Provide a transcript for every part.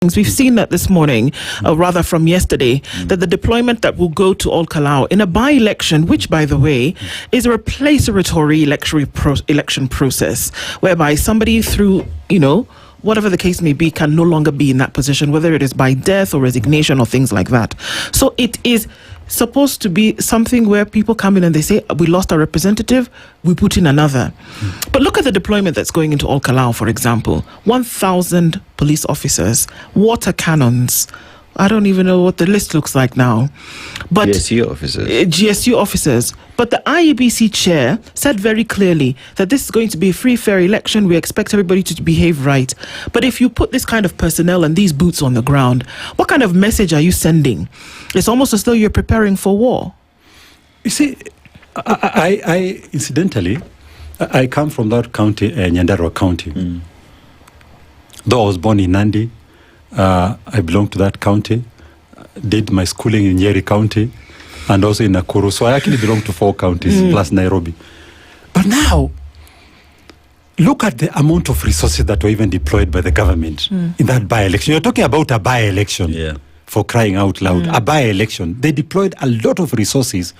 things. We've seen that this morning, or rather from yesterday, that the deployment that will go to Ol Kalou in a by-election, which, by the way, is a replacatory election process, whereby somebody through, whatever the case may be, can no longer be in that position, whether it is by death or resignation or things like that. So it is supposed to be something where people come in and they say, we lost our representative, we put in another. But look at the deployment that's going into Ol Kalou, for example. 1,000 police officers, water cannons. I don't even know what the list looks like now. But GSU officers. But the IEBC chair said very clearly that this is going to be a free, fair election. We expect everybody to behave right. But if you put this kind of personnel and these boots on the ground, what kind of message are you sending? It's almost as though you're preparing for war. You see, I incidentally, I come from that county, Nyandarua County. Though I was born in Nandi, I belong to that county, did my schooling in Nyeri County and also in Nakuru. So I actually belong to 4 counties plus Nairobi. But now, look at the amount of resources that were even deployed by the government in that by-election. You're talking about a by-election, for crying out loud. A by-election. They deployed a lot of resources.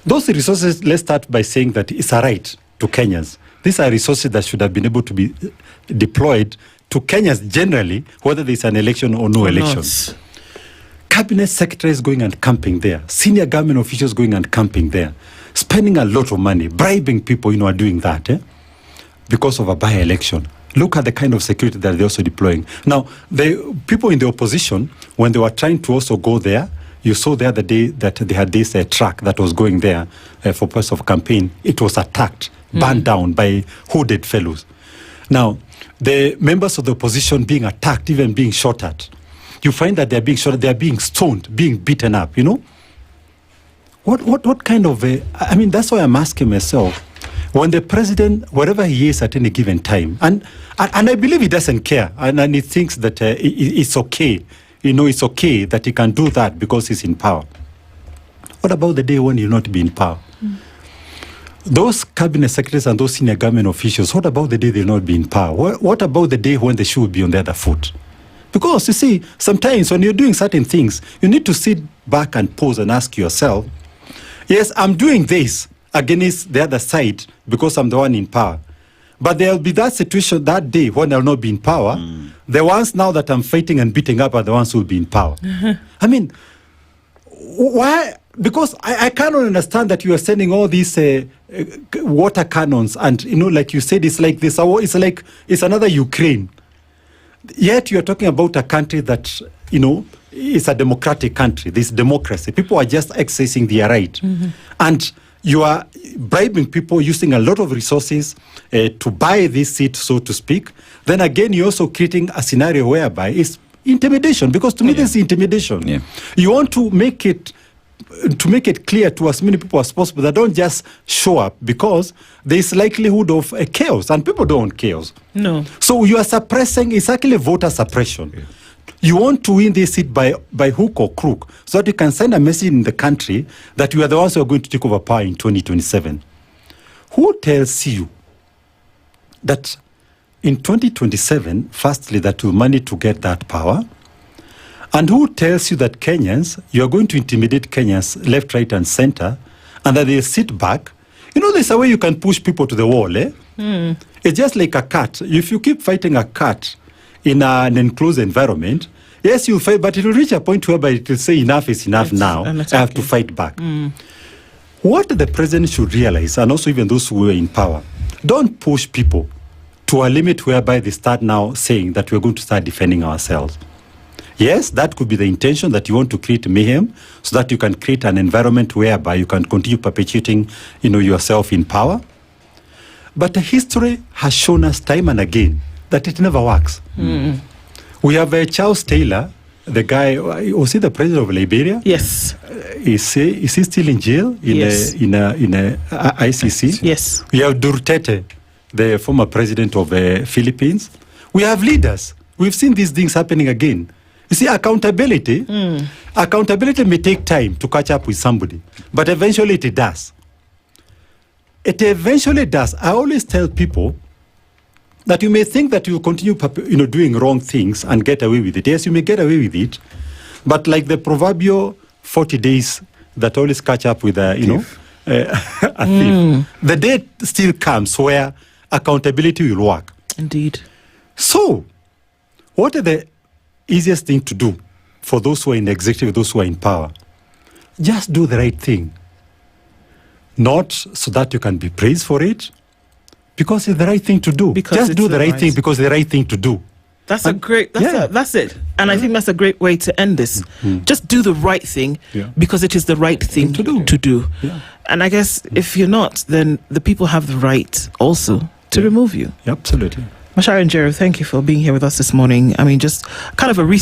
Those resources, let's start by saying that it's a right to Kenyans. These are resources that should have been able to be deployed to Kenyans generally, whether there's an election or no election. Cabinet secretaries going and camping there. Senior government officials going and camping there. Spending a lot of money, bribing people, are doing that, because of a by-election. Look at the kind of security that they're also deploying. Now, the people in the opposition, when they were trying to also go there, you saw the other day that they had this truck that was going there for purpose of campaign. It was attacked, burned down by hooded fellows. Now, the members of the opposition being attacked, even being shot at, you find that they're being shot at, they're being stoned, being beaten up, What kind of that's why I'm asking myself, when the president, wherever he is at any given time, and I believe he doesn't care, and he thinks that it's okay, it's okay that he can do that because he's in power. What about the day when he'll not be in power? Those cabinet secretaries and those senior government officials, what about the day they'll not be in power? What about the day when they should be on the other foot? Because, you see, sometimes when you're doing certain things, you need to sit back and pause and ask yourself, yes, I'm doing this against the other side because I'm the one in power. But there'll be that situation that day when I'll not be in power. The ones now that I'm fighting and beating up are the ones who will be in power. Why? Because I cannot understand that you are sending all these water cannons and, like you said, it's like this. It's another Ukraine. Yet you are talking about a country that, is a democratic country. This democracy. People are just exercising their right. And you are bribing people, using a lot of resources to buy this seat, so to speak. Then again, you're also creating a scenario whereby it's intimidation. Because to me, this is intimidation. You want to make it clear to as many people as possible that don't just show up, because there is likelihood of chaos, and people don't want chaos. No. So you are suppressing, it's actually voter suppression. You want to win this seat by hook or crook, so that you can send a message in the country that you are the ones who are going to take over power in 2027. Who tells you that in 2027, firstly, that you manage to get that power? And who tells you that Kenyans, you are going to intimidate Kenyans left, right, and center, and that they sit back? There's a way you can push people to the wall, It's just like a cat. If you keep fighting a cat in an enclosed environment, yes, you'll fight, but it will reach a point whereby it will say enough is enough now. I have to fight back. What the president should realize, and also even those who are in power, don't push people to a limit whereby they start now saying that we're going to start defending ourselves. Yes, that could be the intention, that you want to create mayhem so that you can create an environment whereby you can continue perpetuating, yourself in power. But the history has shown us time and again that it never works. We have Charles Taylor, the guy, was he the president of Liberia? Yes. Is he still in jail in ICC? Yes. We have Duterte, the former president of Philippines. We have leaders. We've seen these things happening again. You see, accountability may take time to catch up with somebody, but eventually it does. It eventually does. I always tell people, that you may think that you continue, doing wrong things and get away with it. Yes, you may get away with it, but like the proverbial 40 days that always catch up with a thief. The day still comes where accountability will work. Indeed. So, what are the easiest thing to do for those who are in the executive, those who are in power? Just do the right thing. Not so that you can be praised for it, because it's the right thing to do. Just do the right thing because it's the right thing to do. That's it. And I think that's a great way to end this. Just do the right thing because it is the right thing to do. Yeah. And I guess if you're not, then the people have the right also to remove you. Absolutely. Macharia Njeru, thank you for being here with us this morning. I mean, just kind of a